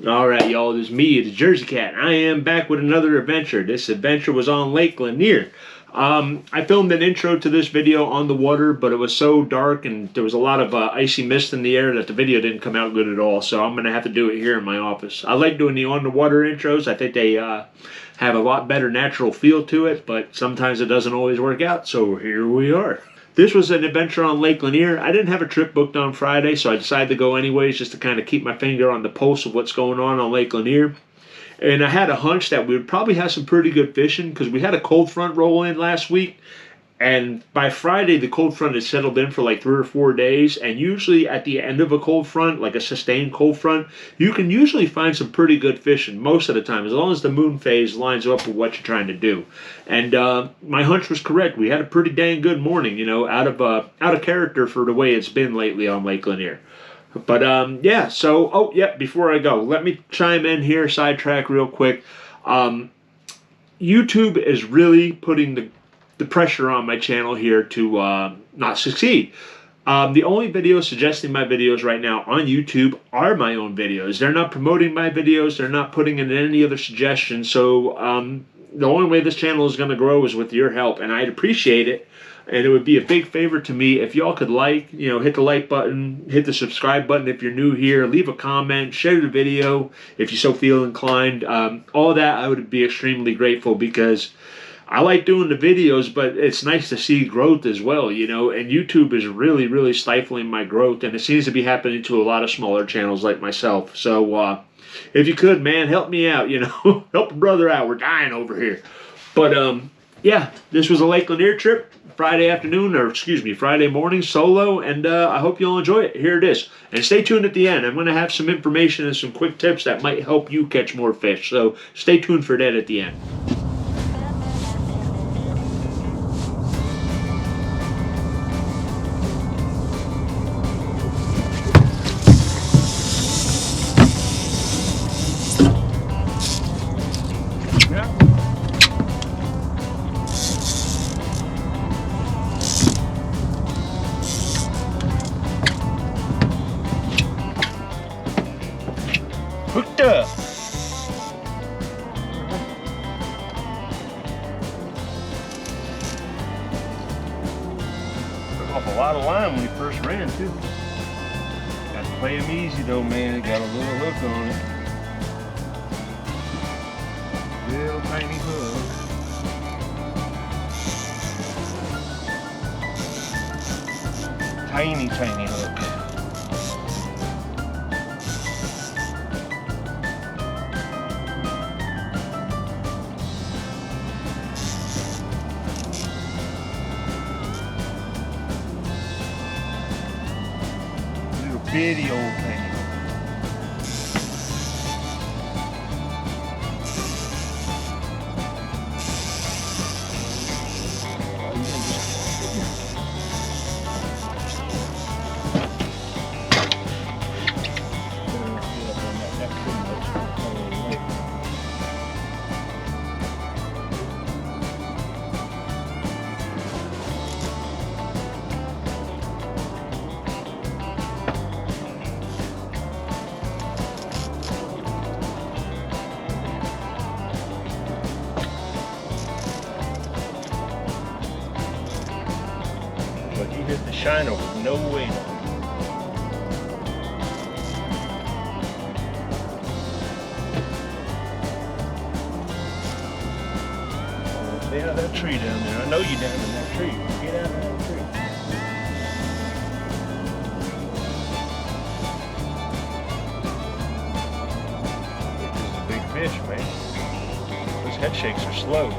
Alright, y'all, this is me, the Jersey Cat. I am back with another adventure. This adventure was on Lake Lanier. I filmed an intro to this video on the water, but it was so dark and there was a lot of icy mist in the air that the video didn't come out good at all, so I'm going to have to do it here in my office. I like doing the on-the-water intros. I think they have a lot better natural feel to it, but sometimes it doesn't always work out, so here we are. This was an adventure on Lake Lanier. I didn't have a trip booked on Friday, so I decided to go anyways just to kind of keep my finger on the pulse of what's going on Lake Lanier. And I had a hunch that we would probably have some pretty good fishing because we had a cold front roll in last week. And by Friday, the cold front had settled in for like 3 or 4 days. And usually at the end of a cold front, like a sustained cold front, you can usually find some pretty good fishing most of the time, as long as the moon phase lines up with what you're trying to do. And my hunch was correct. We had a pretty dang good morning, you know, out of character for the way it's been lately on Lake Lanier. But yeah, so, oh yeah, before I go, let me chime in here, sidetrack real quick. YouTube is really putting the pressure on my channel here to not succeed. The only videos suggesting my videos right now on YouTube are my own videos. They're not promoting my videos. They're not putting in any other suggestions. So the only way this channel is going to grow is with your help, and I'd appreciate it. And it would be a big favor to me if y'all could hit the like button, hit the subscribe button if you're new here, leave a comment, share the video if you so feel inclined. All that I would be extremely grateful because I like doing the videos, but it's nice to see growth as well, you know, and YouTube is really, really stifling my growth, and it seems to be happening to a lot of smaller channels like myself. So if you could, man, help me out, you know, help a brother out. We're dying over here. But yeah, this was a Lake Lanier trip, Friday morning, solo, and I hope you'll enjoy it. Here it is. And stay tuned at the end. I'm going to have some information and some quick tips that might help you catch more fish, so stay tuned for that at the end. Hooked up. Took off a lot of line when he first ran too. Got to play him easy though, man. It got a little hook on it. Little tiny hook. Tiny, tiny hook. Bitty old thing. But he hit the shiner with no weight on it. Oh, stay out of that tree down there. I know you're down in that tree. Get out of that tree. This is a big fish, man. Those head shakes are slow.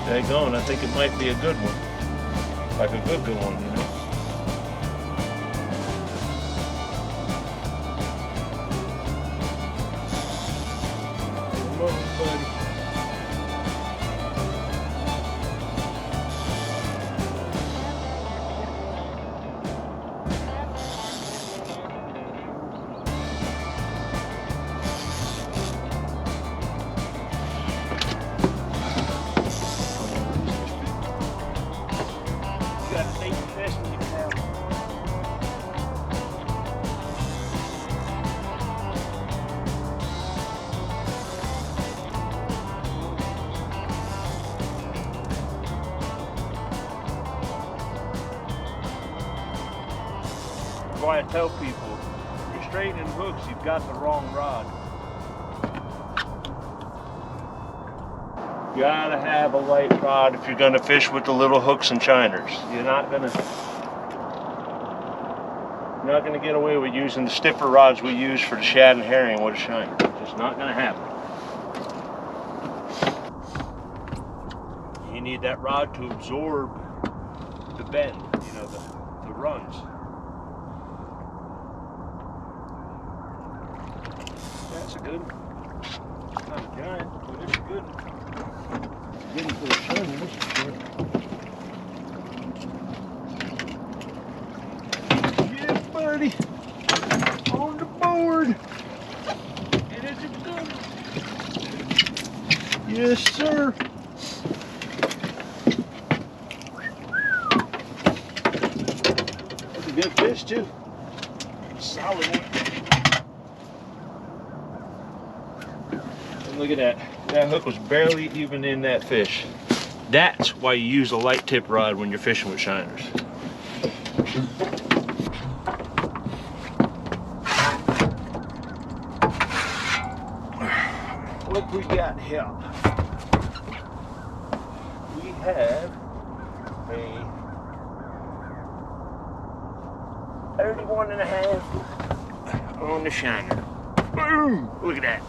Daggone, I think it might be a good one. Like a good one, you know. Come on, buddy. why I tell people, if you're straightening hooks, you've got the wrong rod. You gotta have a light rod if you're gonna fish with the little hooks and shiners. You're not gonna get away with using the stiffer rods we use for the shad and herring with a shiner. Just not gonna happen. You need that rod to absorb the bend, you know, the runs. That's a good one. Not a giant, but it's a good one. Good for the shiner, this is good. Yeah, buddy. On the board. And it's a good one. Yes, sir. That's a good fish, too. Solid one. And look at that. That hook was barely even in that fish. That's why you use a light tip rod when you're fishing with shiners. Look, we got here. We have a 31.5 on the shiner. Boom! Look at that.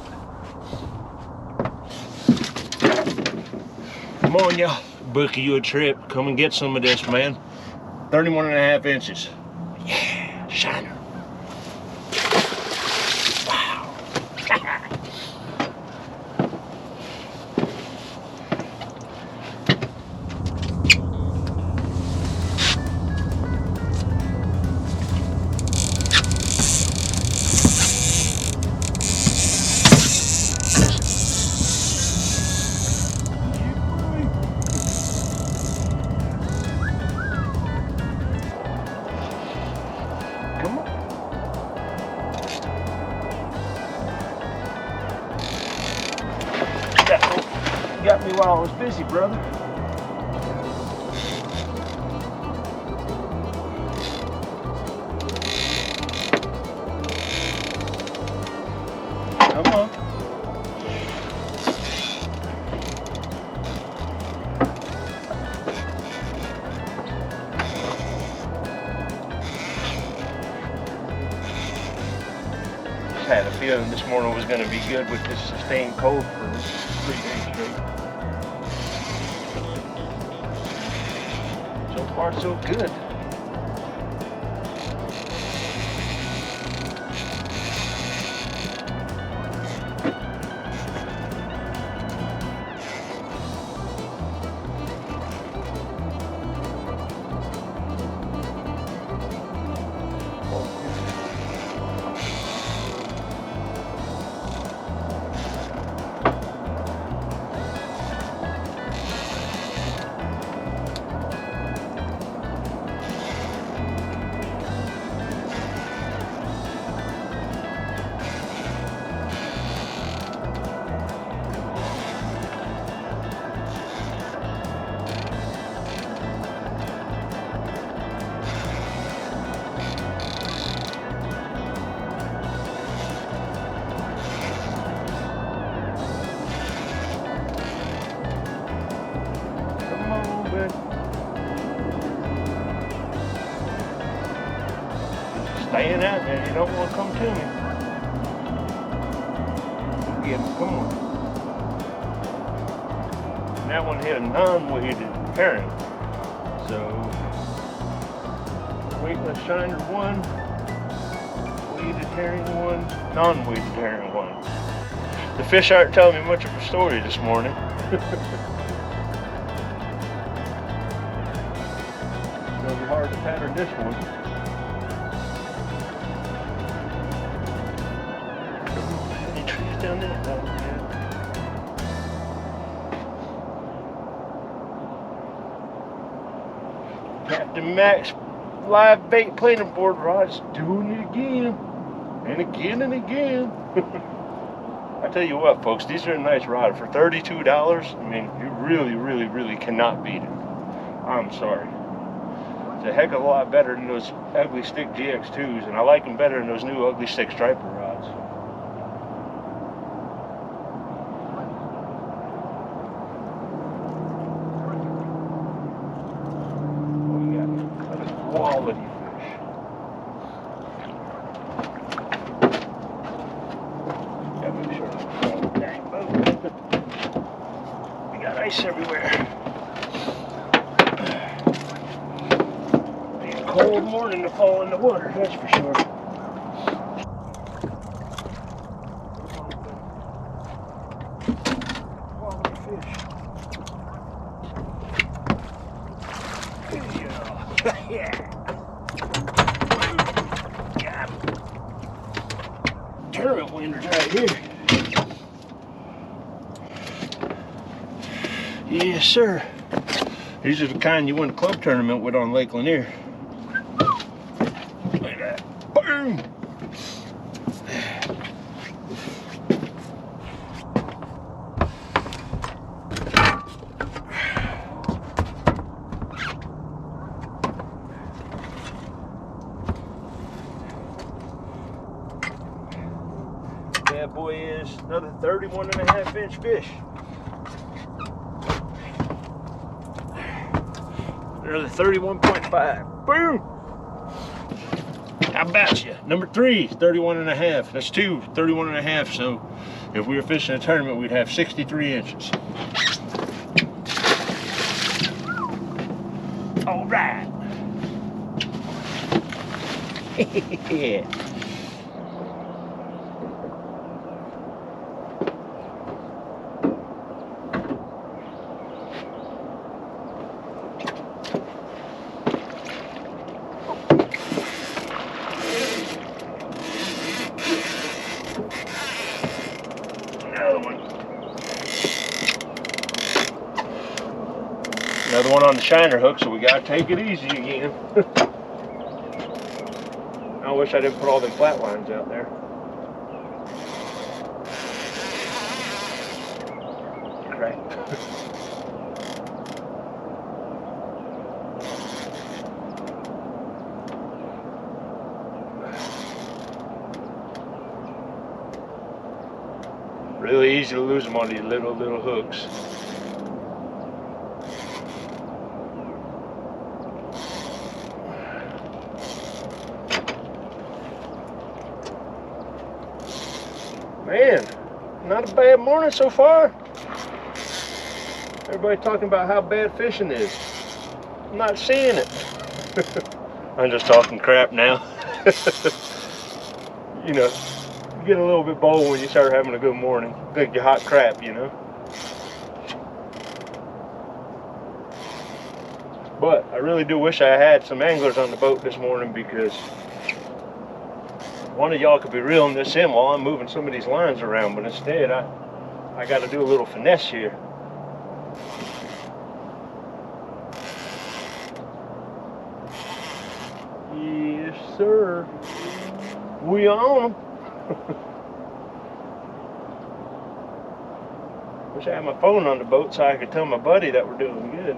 Come on, y'all. Book you a trip. Come and get some of this, man. 31.5 inches. Yeah, shiner. Wow. Come on. Got me while I was busy, brother. Come on. Had a feeling this morning was going to be good with this sustained cold for 3 days straight. So far, so good. Staying out there, you don't want to come to me. Get him, come on. And that one hit a non-weighted herring. So, weightless shiner one, weighted herring one, non-weighted herring one. The fish aren't telling me much of a story this morning. It's gonna be hard to pattern this one. Down there. Captain Macks live bait planer board rod's doing it again and again and again. I tell you what, folks, these are a nice rod for $32. I mean, you really cannot beat it. I'm sorry. It's a heck of a lot better than those Ugly Stick GX2s, and I like them better than those new Ugly Stick striper rods. What we got? Another quality fish. Gotta make sure I don't fall the dang boat. We got ice everywhere. Cold morning to fall in the water, that's for sure. Quality fish. Yeah. Got him. Tournament winners right here. Yes, sir. These are the kind you win a club tournament with on Lake Lanier. Look at that. Boom! That boy is another 31.5-inch fish. Another 31.5. Boom! How about you? Number 3, 31.5. That's 2, 31.5. So if we were fishing a tournament, we'd have 63 inches. All right. Yeah. Another one on the shiner hook, so we gotta take it easy again. I wish I didn't put all them flat lines out there. Crap. Really easy to lose them on these little hooks. Man, not a bad morning so far. Everybody talking about how bad fishing is. I'm not seeing it. I'm just talking crap now. You know, you get a little bit bold when you start having a good morning. Think you're hot crap, you know. But I really do wish I had some anglers on the boat this morning, because one of y'all could be reeling this in while I'm moving some of these lines around, but instead I got to do a little finesse here. Yes, sir. We on them. Wish I had my phone on the boat so I could tell my buddy that we're doing good.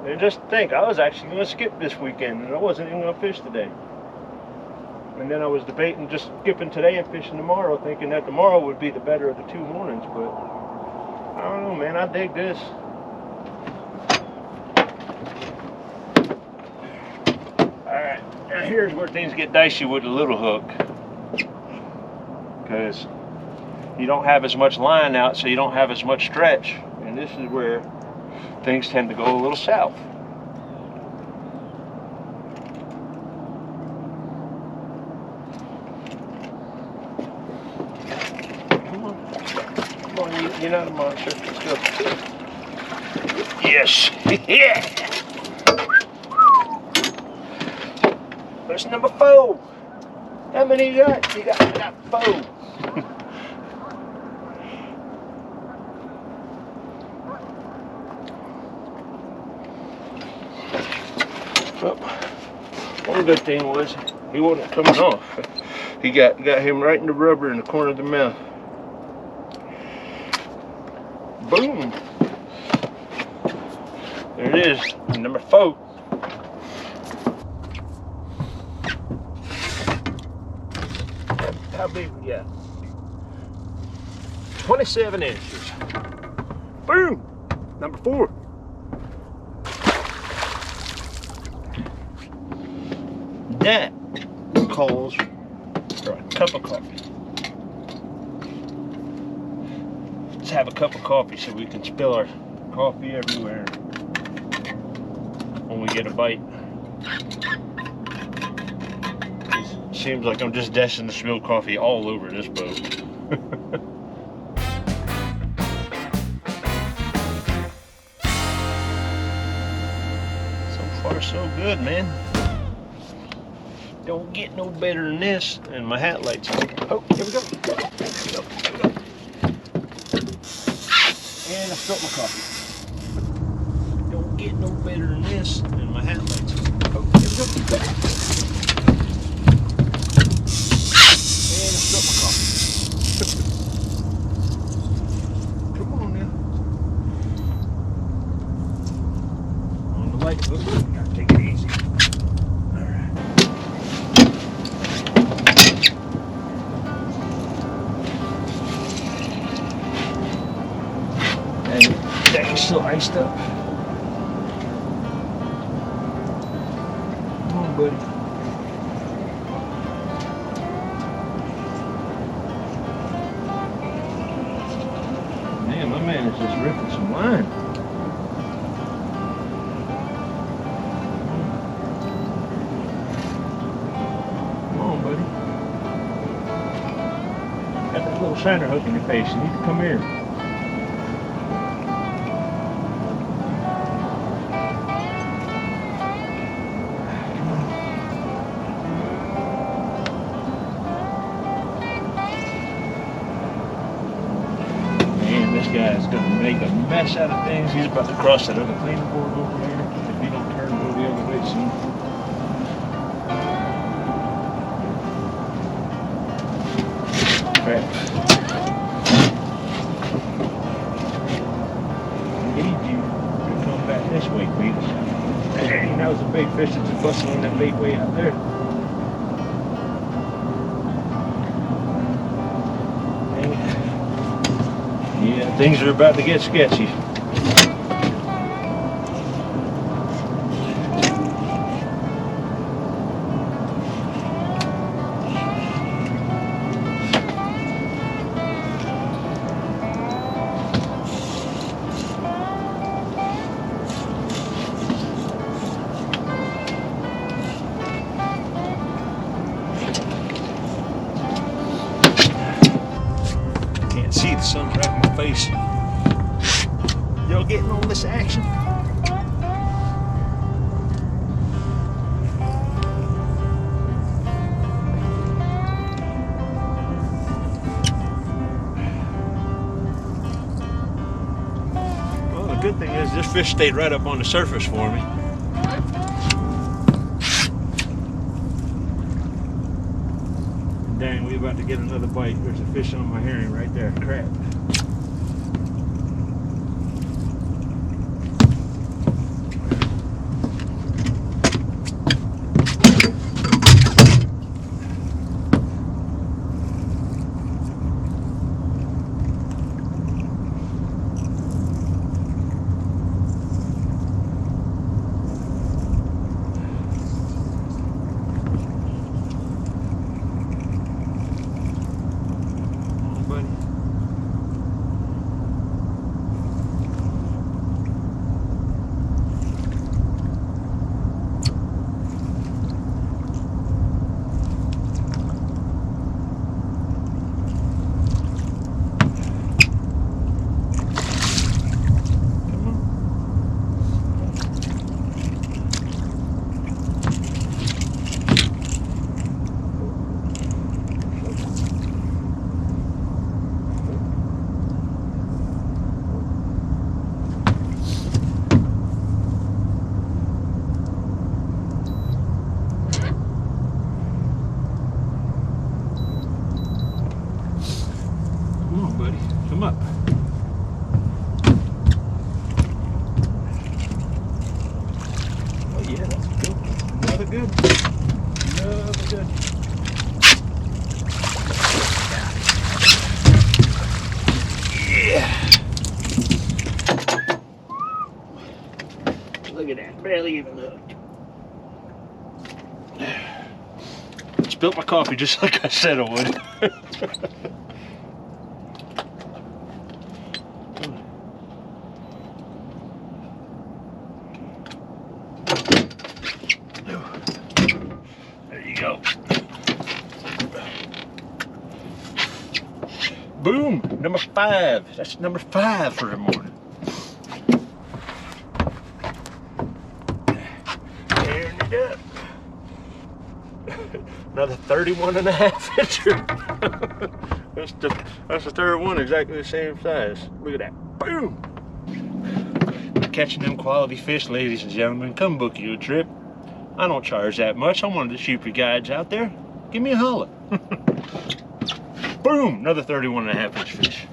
And just think, I was actually going to skip this weekend, and I wasn't even going to fish today. And then I was debating just skipping today and fishing tomorrow, thinking that tomorrow would be the better of the 2 mornings, but I don't know, man, I dig this. Alright, now here's where things get dicey with the little hook, because you don't have as much line out, so you don't have as much stretch, and this is where things tend to go a little south. Come on, you're not a monster. Let's go. Yes, yeah. That's number 4. How many you got? I got 4. Well, one good thing was he wasn't coming off. He got him right in the rubber in the corner of the mouth. Boom. There it is, number 4. How big we got? 27 inches. Boom, number 4. That calls for a cup of coffee. Let's have a cup of coffee so we can spill our coffee everywhere when we get a bite. It seems like I'm just destined to spill coffee all over this boat. So far so good, man. Don't get no better than this. And my hat lights on. Oh, here we go. Here we go. Here we go. And I spilled my coffee. Don't get no better than this. And my hat lights on. Oh, here we go. And I spilled my coffee. Come on now. On the light. Oops, gotta take it easy. Deck's still iced up. Come on, buddy. Man, my man is just ripping some line. Come on, buddy. Got that little shiner hook in your face. You need to come here. This guy is going to make a mess out of things. He's about to cross that other cleaner board over there if he don't turn and go the other way soon. Crap. I need you to come back this way, please. Dang, that was a big fish that's just busting on that bait way out there. Yeah, things are about to get sketchy. Can't see, the sun's right in my face. Y'all getting on this action? Well, the good thing is this fish stayed right up on the surface for me. Dang, we about to get another bite. There's a fish on my herring right there. Crap. No, we're good. Yeah. Look at that, barely even hooked. Spilt my coffee just like I said I would. There you go. Boom, number 5. That's number 5 for the morning. Tearing it up. Another 31.5 incher. That's the third one, exactly the same size. Look at that. Boom. Catching them quality fish, ladies and gentlemen. Come book you a trip. I don't charge that much. I'm one of the cheaper guides out there. Give me a holler. Boom! Another 31.5 inch fish.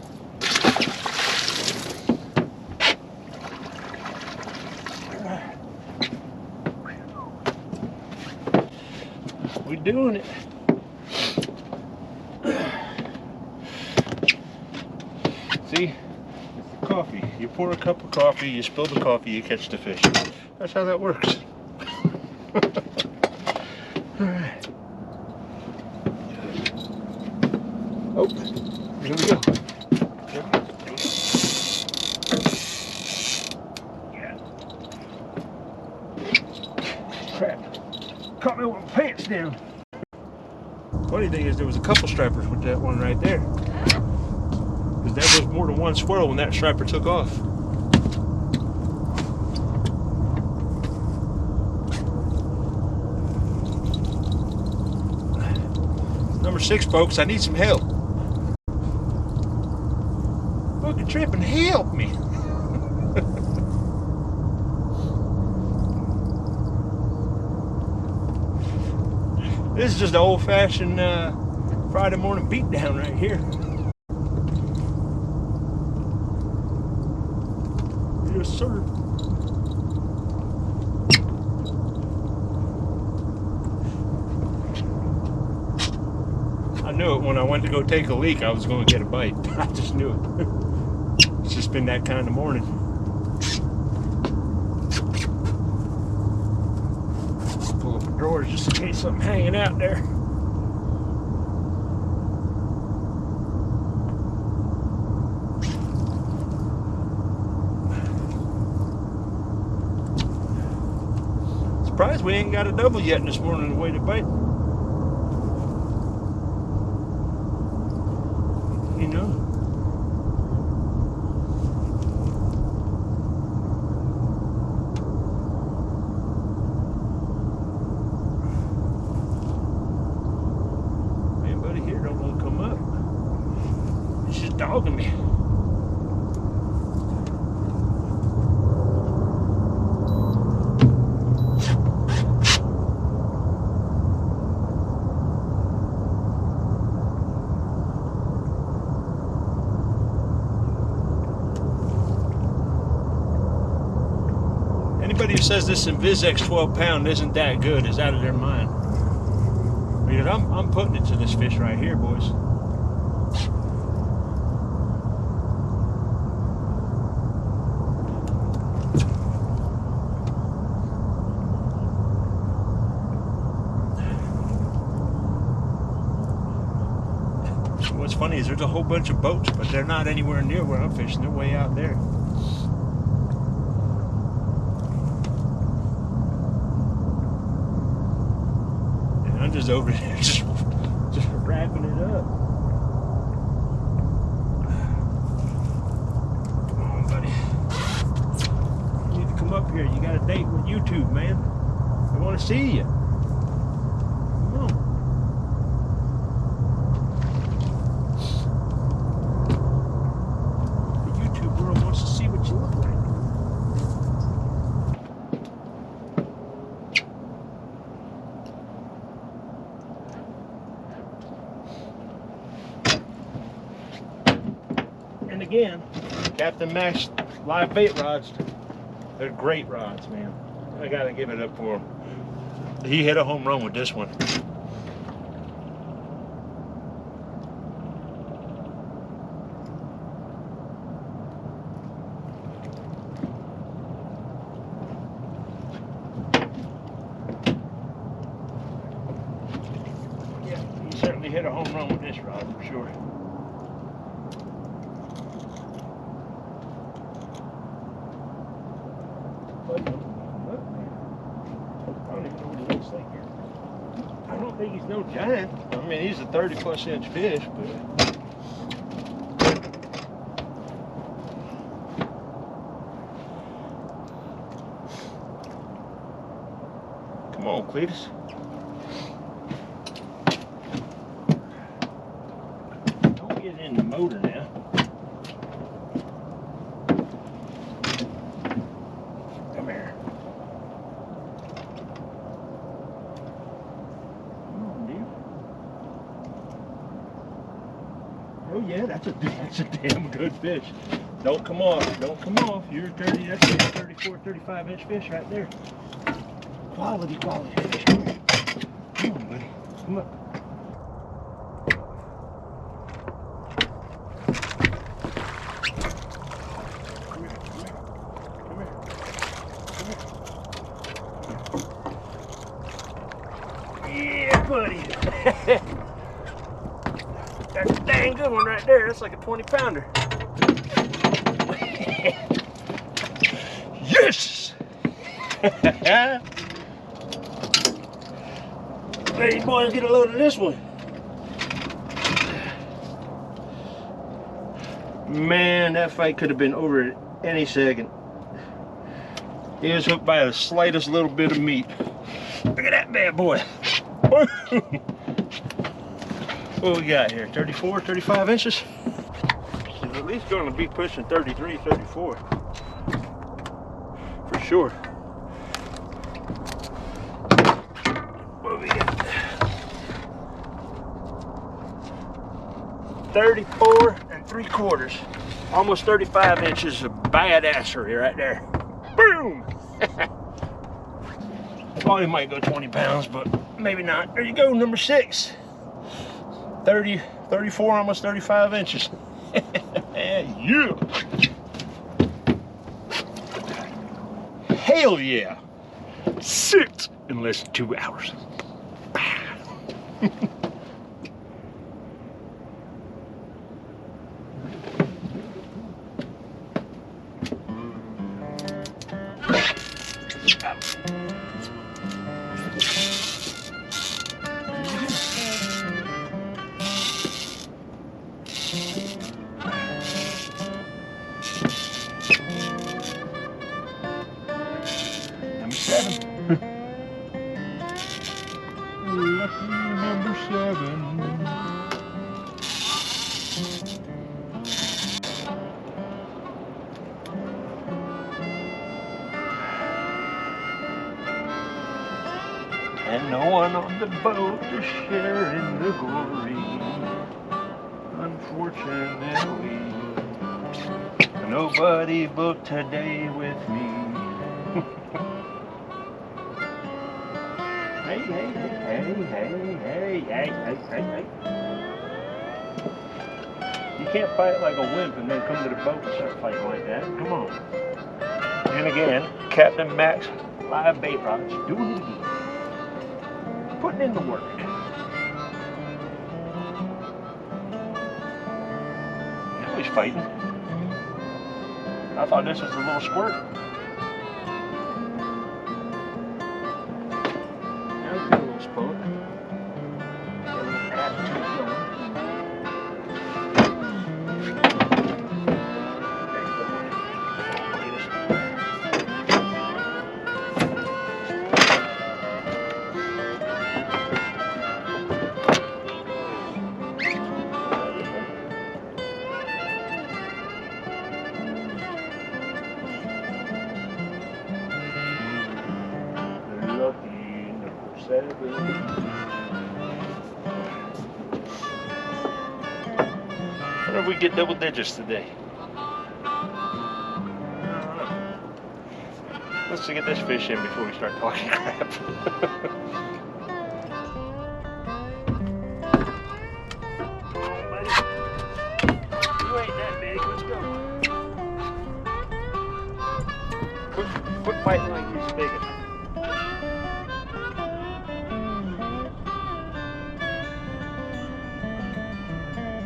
We doing it. See? It's the coffee. You pour a cup of coffee, you spill the coffee, you catch the fish. That's how that works. Alright. Oh, here we go. Yeah. Crap. Caught me with my pants down. Funny thing is, there was a couple stripers with that one right there. Because that was more than one swirl when that striper took off. Number 6, folks, I need some help. Book a trip and help me. This is just an old-fashioned Friday morning beatdown right here. Yes, sir. I knew it when I went to go take a leak. I was going to get a bite. I just knew it. It's just been that kind of morning. Pull up the drawers just in case something hanging out there. Surprised we ain't got a double yet this morning the way to bite. You know. Anybody here don't want to come up. It's just dogging me. Anybody who says this Invisex 12-pound isn't that good is out of their mind. Because I'm putting it to this fish right here, boys. What's funny is there's a whole bunch of boats, but they're not anywhere near where I'm fishing. They're way out there. I'm just over there, just wrapping it up. Come on, buddy. You need to come up here. You got a date with YouTube, man. I want to see you. Come on. The YouTube world wants to see what you look like. And again, Captain Macks live bait rods. They're great rods, man. I gotta give it up for them. He hit a home run with this one. Yeah, he certainly hit a home run with this rod for sure. I don't even know what he looks like here. I don't think he's no giant. I mean, he's a 30+ inch fish, but come on, Cletus. Don't get in the motor now. Come here. Oh yeah, that's a damn good fish. Don't come off. Don't come off. You're 30. That's a 34, 35 inch fish right there. Quality fish. Come on, buddy. Come up. Come here. Yeah, buddy. That's a dang good one right there. That's like a 20-pounder. Yes! Hey, boys, get a load of this one. Man, that fight could have been over at any second. He was hooked by the slightest little bit of meat. Look at that bad boy. What we got here? 34, 35 inches? He's at least going to be pushing 33, 34. For sure. What we got? 34 3/4. Almost 35 inches of badassery right there. Boom! Probably might go 20 pounds, but maybe not. There you go, number 6. 30, 34, almost 35 inches. Yeah. Hell yeah. 6 in less than 2 hours. Lucky number 7. And no one on the boat is sharing the glory. Unfortunately, nobody booked today with me. Hey, hey, hey, hey, hey, hey, hey, hey, hey. You can't fight like a wimp and then come to the boat and start fighting like that. Come on. And again, Captain Macks live bait rods doing it again. Putting in the work. Now he's fighting. I thought this was a little squirt. What if we get double digits today? Let's get this fish in before we start talking crap. You ain't that big. Let's go. Quit fighting like you're big.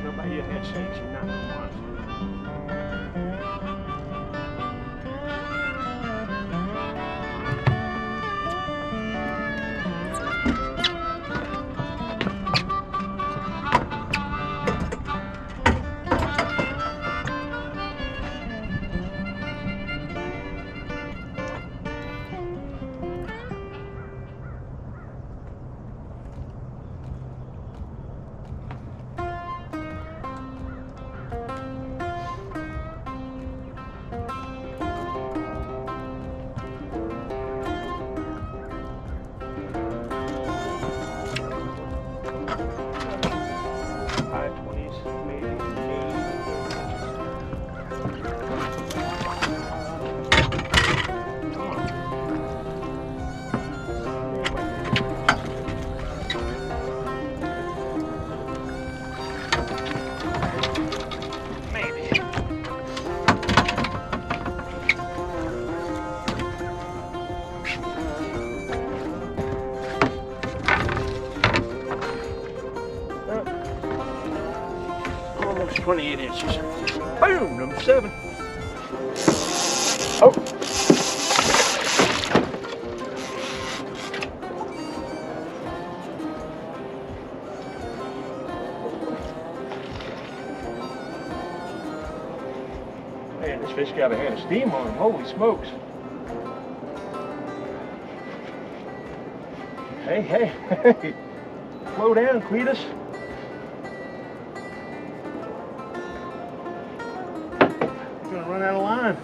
Nobody your head shakes. You're not gonna want. Almost 28 inches. Boom, number 7. Oh. Man, this fish got a head of steam on him. Holy smokes. Hey, hey, hey. Slow down, Cletus. You're gonna run out of line.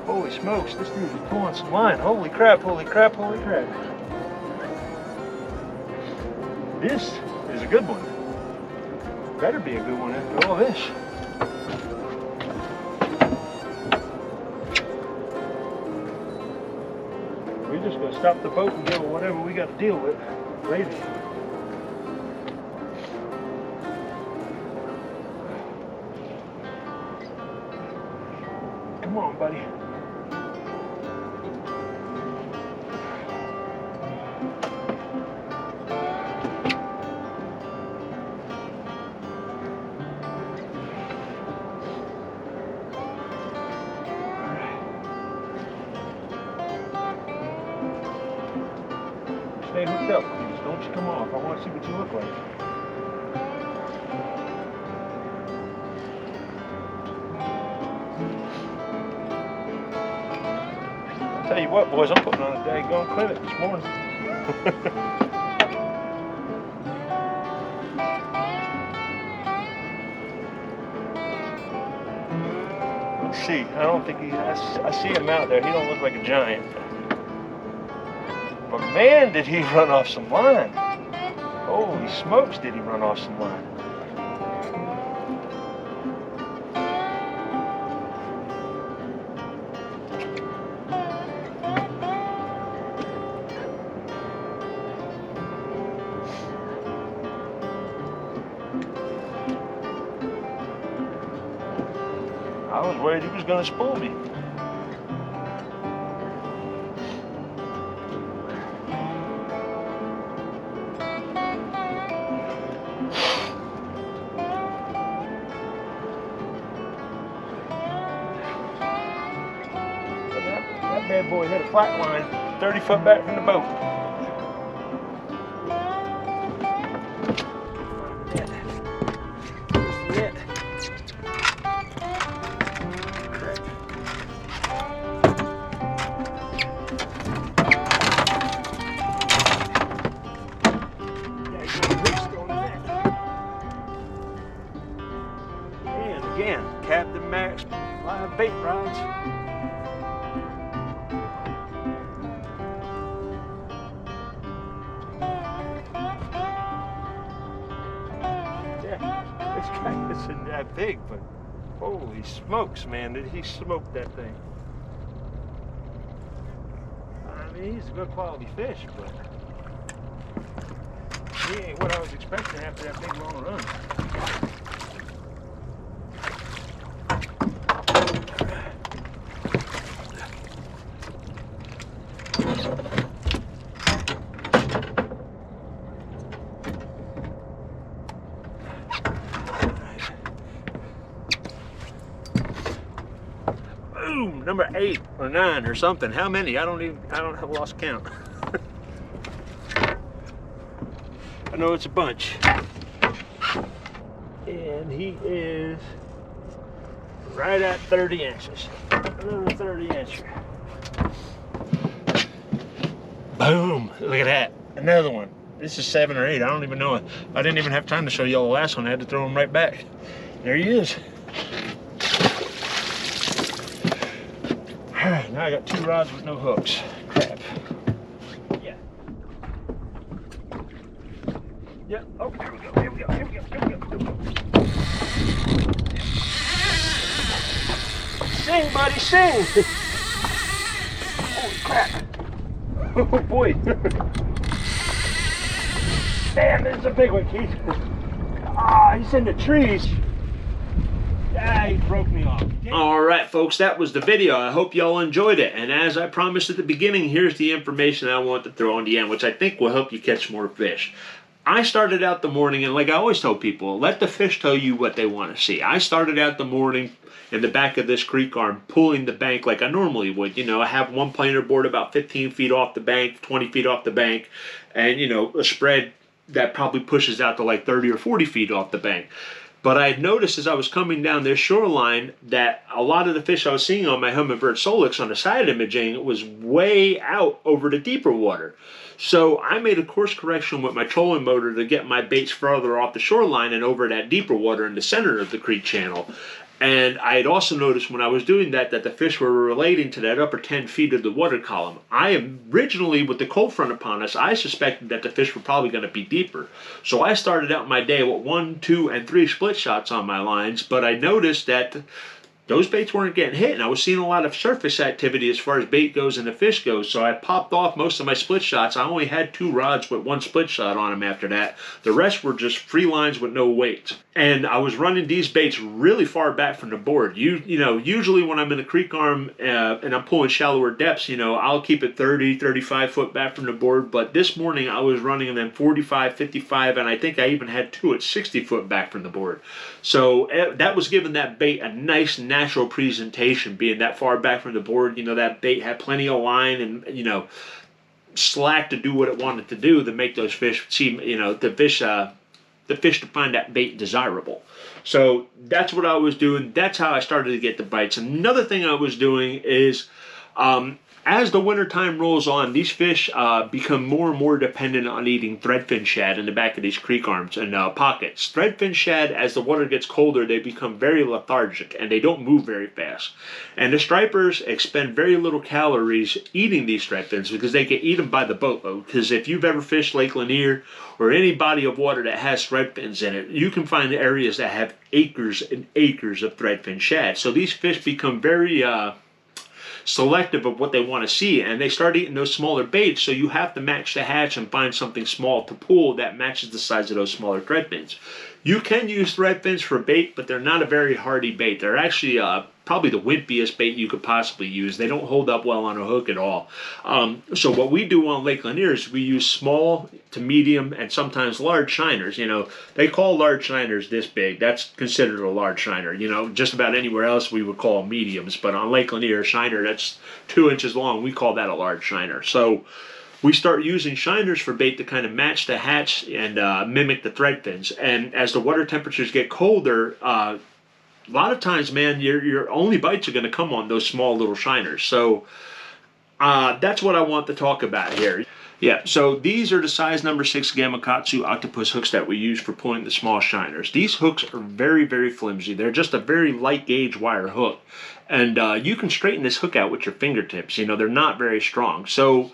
Holy smokes, this dude is pulling some line. Holy crap, holy crap, holy crap. This is a good one. Better be a good one after all this. We're just gonna stop the boat and deal with whatever we got to deal with later. Come on, buddy. Stay hooked up, please. Don't you come off. I want to see what you look like. I'll tell you what, boys, I'm putting on a daggone clinic this morning. Let's see. I don't think I see him out there. He don't look like a giant. But man, did he run off some line. Holy smokes, did he run off some line. I was worried he was going to spool me. That bad boy hit a flat line 30 foot back from the boat. And again, Captain Macks live bait rods. this guy isn't that big, but holy smokes, man, did he smoke that thing. I mean, he's a good quality fish, but he ain't what I was expecting after that big long run. Boom, number 8 or 9 or something. How many? I don't have lost count. I know it's a bunch. And he is right at 30 inches. Another 30 incher. Boom, look at that. Another one. This is 7 or 8. I don't even know it. I didn't even have time to show y'all the last one. I had to throw him right back. There he is. Now I got 2 rods with no hooks. Crap. Yeah. Yeah. Oh, here we go. Here we go. Here we go. Here we go. Here we go. Sing, buddy, sing. Holy crap. Oh boy. Damn, this is a big one, Keith. Ah, he's in the trees. Ah, he broke me off. Alright folks, that was the video. I hope y'all enjoyed it. And as I promised at the beginning, here's the information I want to throw on the end, which I think will help you catch more fish. I started out the morning, and like I always tell people, let the fish tell you what they want to see. I started out the morning in the back of this creek arm, pulling the bank like I normally would. You know, I have one planer board about 15 feet off the bank, 20 feet off the bank, and, you know, a spread that probably pushes out to like 30 or 40 feet off the bank. But I had noticed as I was coming down this shoreline that a lot of the fish I was seeing on my Humminbird Solix on the side imaging was way out over the deeper water. So I made a course correction with my trolling motor to get my baits further off the shoreline and over that deeper water in the center of the creek channel. And I had also noticed when I was doing that the fish were relating to that upper 10 feet of the water column. I originally, with the cold front upon us, I suspected that the fish were probably going to be deeper. So I started out my day with 1, 2, and 3 split shots on my lines, but I noticed that those baits weren't getting hit, and I was seeing a lot of surface activity as far as bait goes and the fish goes, so I popped off most of my split shots. I only had 2 rods with 1 split shot on them after that. The rest were just free lines with no weights. And I was running these baits really far back from the board. You know, usually when I'm in a creek arm and I'm pulling shallower depths, you know, I'll keep it 30, 35 foot back from the board, but this morning I was running them 45, 55, and I think I even had 2 at 60 foot back from the board. So that was giving that bait a nice natural presentation, being that far back from the board. You know, that bait had plenty of line and, you know, slack to do what it wanted to do to make those fish seem, you know, the fish to find that bait desirable. So that's what I was doing. That's how I started to get the bites. Another thing I was doing is as the wintertime rolls on, these fish become more and more dependent on eating threadfin shad in the back of these creek arms and pockets. Threadfin shad, as the water gets colder, they become very lethargic and they don't move very fast. And the stripers expend very little calories eating these threadfins because they get eaten by the boatload. Because if you've ever fished Lake Lanier or any body of water that has threadfins in it, you can find areas that have acres and acres of threadfin shad. So these fish become very selective of what they want to see, and they start eating those smaller baits, so you have to match the hatch and find something small to pull that matches the size of those smaller threadfins. You can use threadfins for bait, but they're not a very hardy bait. They're actually probably the wimpiest bait you could possibly use. They don't hold up well on a hook at all. So what we do on Lake Lanier is we use small to medium and sometimes large shiners. You know, they call large shiners this big. That's considered a large shiner. You know, just about anywhere else we would call mediums, but on Lake Lanier, a shiner that's 2 inches long, we call that a large shiner. So we start using shiners for bait to kind of match the hatch and mimic the threadfins. And as the water temperatures get colder, a lot of times, man, your only bites are going to come on those small little shiners. So that's what I want to talk about here. Yeah, so these are the size number 6 Gamakatsu octopus hooks that we use for pulling the small shiners. These hooks are very, very flimsy. They're just a very light gauge wire hook. And you can straighten this hook out with your fingertips. You know, they're not very strong. So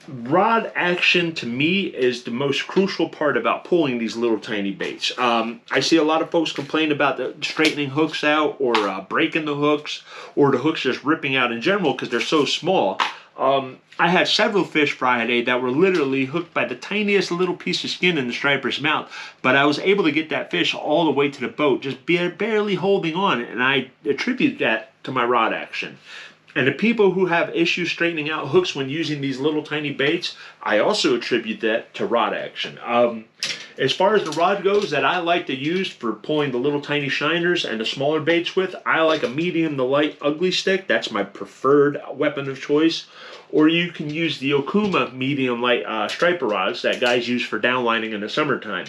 Rod action to me is the most crucial part about pulling these little tiny baits. I see a lot of folks complain about the straightening hooks out, or breaking the hooks, or the hooks just ripping out in general because they're so small. I had several fish Friday that were literally hooked by the tiniest little piece of skin in the striper's mouth, but I was able to get that fish all the way to the boat, just barely holding on, and I attribute that to my rod action. And the people who have issues straightening out hooks when using these little tiny baits, I also attribute that to rod action. As far as the rod goes that I like to use for pulling the little tiny shiners and the smaller baits with, I like a medium to light ugly stick. That's my preferred weapon of choice. Or you can use the Okuma medium light striper rods that guys use for downlining in the summertime.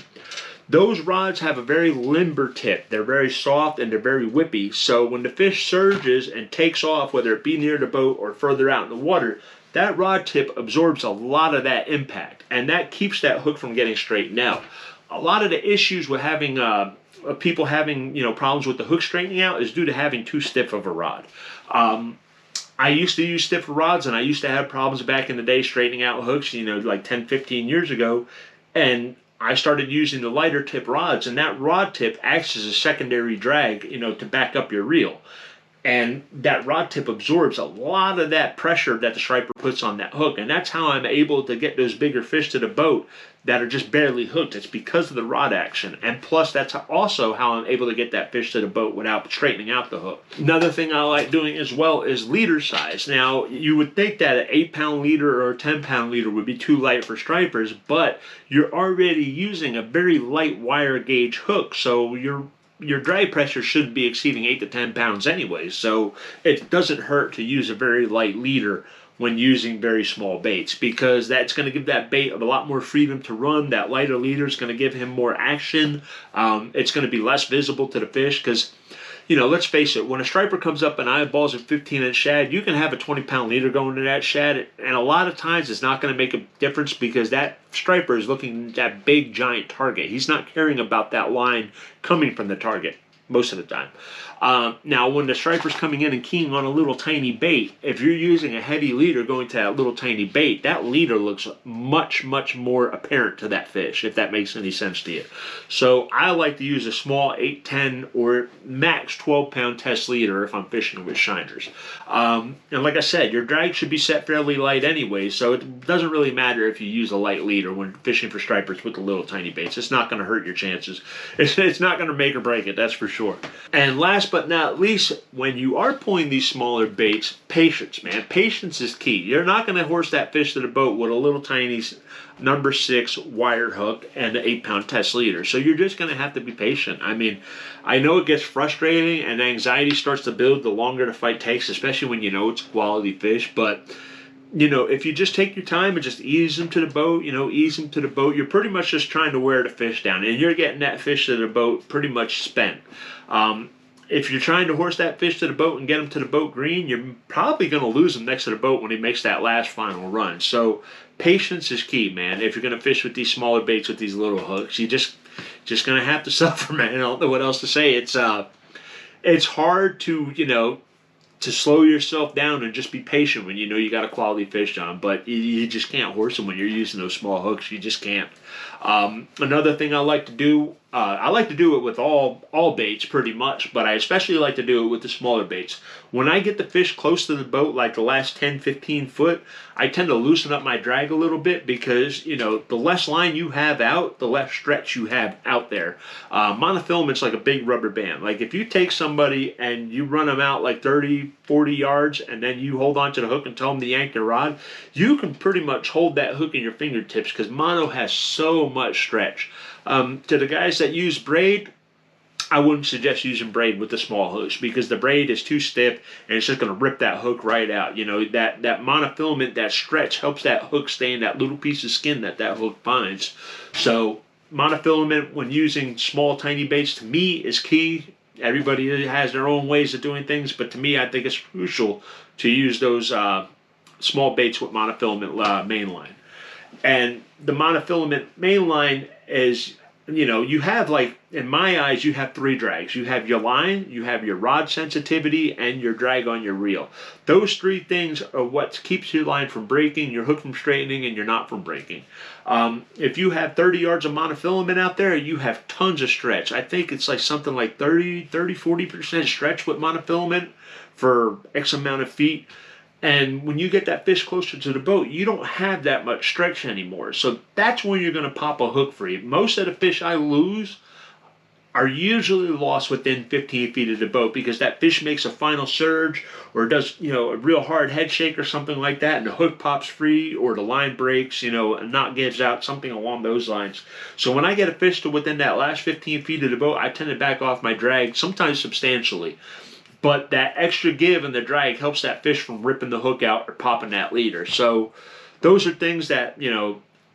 Those rods have a very limber tip. They're very soft and they're very whippy. So when the fish surges and takes off, whether it be near the boat or further out in the water, that rod tip absorbs a lot of that impact, and that keeps that hook from getting straightened out. A lot of the issues with having people having problems with the hook straightening out is due to having too stiff of a rod. I used to use stiffer rods, and I used to have problems back in the day straightening out hooks, like 10, 15 years ago, and I started using the lighter tip rods, and that rod tip acts as a secondary drag, to back up your reel. And that rod tip absorbs a lot of that pressure that the striper puts on that hook. And that's how I'm able to get those bigger fish to the boat that are just barely hooked. It's because of the rod action. And plus, that's also how I'm able to get that fish to the boat without straightening out the hook. Another thing I like doing as well is leader size. Now, you would think that an 8-pound leader or a 10-pound leader would be too light for stripers, but you're already using a very light wire gauge hook. So your drag pressure should be exceeding 8 to 10 pounds anyway, so it doesn't hurt to use a very light leader when using very small baits, because that's going to give that bait a lot more freedom to run. That lighter leader is going to give him more action. It's going to be less visible to the fish because, let's face it, when a striper comes up and eyeballs a 15-inch shad, you can have a 20-pound leader going to that shad, and a lot of times it's not going to make a difference because that striper is looking at that big, giant target. He's not caring about that line coming from the target most of the time. Now, when the striper's coming in and keying on a little tiny bait, if you're using a heavy leader going to that little tiny bait, that leader looks much, much more apparent to that fish, if that makes any sense to you. So I like to use a small 8, 10, or max 12-pound test leader if I'm fishing with shiners. And like I said, your drag should be set fairly light anyway, so it doesn't really matter if you use a light leader when fishing for stripers with the little tiny baits. It's not going to hurt your chances. It's not going to make or break it, that's for sure. And last but not least, when you are pulling these smaller baits, patience, man. Patience is key. You're not going to horse that fish to the boat with a little tiny number 6 wire hook and an 8-pound test leader. So you're just going to have to be patient. I mean, I know it gets frustrating and anxiety starts to build the longer the fight takes, especially when you know it's a quality fish, but if you just take your time and just ease them to the boat, you're pretty much just trying to wear the fish down, and you're getting that fish to the boat pretty much spent. If you're trying to horse that fish to the boat and get him to the boat green, you're probably going to lose him next to the boat when he makes that last final run. So patience is key, man. If you're going to fish with these smaller baits with these little hooks, you just going to have to suffer, man. I don't know what else to say. It's hard to slow yourself down and just be patient when you got a quality fish on, but you just can't horse them when you're using those small hooks. You just can't. Another thing I like to do it with all baits pretty much, but I especially like to do it with the smaller baits. When I get the fish close to the boat, like the last 10, 15 foot, I tend to loosen up my drag a little bit because, the less line you have out, the less stretch you have out there. Monofilament's like a big rubber band. Like if you take somebody and you run them out like 30, 40 yards and then you hold on to the hook and tell them to yank their rod, you can pretty much hold that hook in your fingertips because mono has so much stretch. To the guys that use braid, I wouldn't suggest using braid with the small hooks because the braid is too stiff and it's just going to rip that hook right out. That monofilament, that stretch helps that hook stay in that little piece of skin that hook finds. So monofilament when using small tiny baits to me is key. Everybody has their own ways of doing things, but to me I think it's crucial to use those small baits with monofilament mainline. And the monofilament mainline is you have, like, in my eyes, you have three drags. You have your line, you have your rod sensitivity, and your drag on your reel. Those three things are what keeps your line from breaking, your hook from straightening, and your knot from breaking. If you have 30 yards of monofilament out there, you have tons of stretch. I think it's like something like 40% stretch with monofilament for X amount of feet. And when you get that fish closer to the boat, you don't have that much stretch anymore. So that's when you're going to pop a hook free. Most of the fish I lose are usually lost within 15 feet of the boat because that fish makes a final surge or does, a real hard head shake or something like that, and the hook pops free or the line breaks, a knot gives out, something along those lines. So when I get a fish to within that last 15 feet of the boat, I tend to back off my drag, sometimes substantially. But that extra give in the drag helps that fish from ripping the hook out or popping that leader. So those are things that,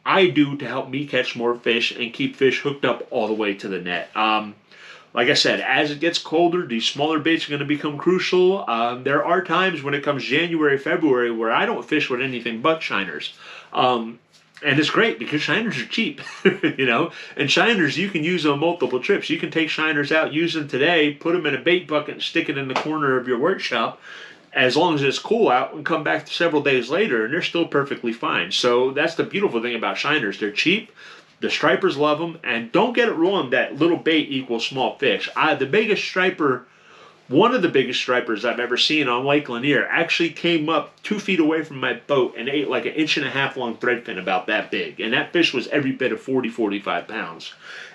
I do to help me catch more fish and keep fish hooked up all the way to the net. Like I said, as it gets colder, these smaller baits are going to become crucial. There are times when it comes January, February, where I don't fish with anything but shiners. And it's great because shiners are cheap, And shiners, you can use on multiple trips. You can take shiners out, use them today, put them in a bait bucket, and stick it in the corner of your workshop, as long as it's cool out, and come back several days later, and they're still perfectly fine. So that's the beautiful thing about shiners. They're cheap. The stripers love them. And don't get it wrong that little bait equals small fish. The biggest striper... One of the biggest stripers I've ever seen on Lake Lanier actually came up 2 feet away from my boat and ate like an 1.5 inch long threadfin about that big. And that fish was every bit of 45 pounds.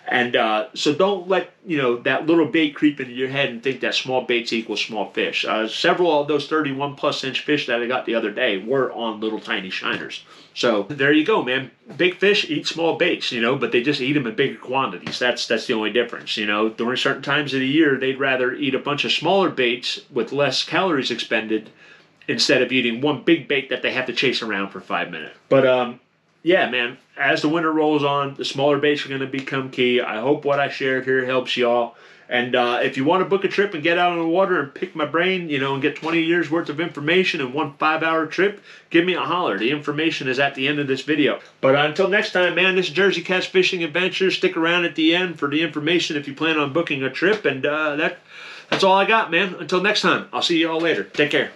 And so don't let, that little bait creep into your head and think that small baits equal small fish. Several of those 31+ inch fish that I got the other day were on little tiny shiners. So there you go, man. Big fish eat small baits, but they just eat them in bigger quantities. That's the only difference, During certain times of the year, they'd rather eat a bunch of smaller baits with less calories expended instead of eating one big bait that they have to chase around for 5 minutes. But, yeah, man, as the winter rolls on, the smaller baits are going to become key. I hope what I shared here helps y'all. And if you want to book a trip and get out on the water and pick my brain, and get 20 years worth of information in one 5-hour trip, give me a holler. The information is at the end of this video. But until next time, man, this is Jersey Cat's Fishing Adventures. Stick around at the end for the information if you plan on booking a trip. And that's all I got, man. Until next time, I'll see you all later. Take care.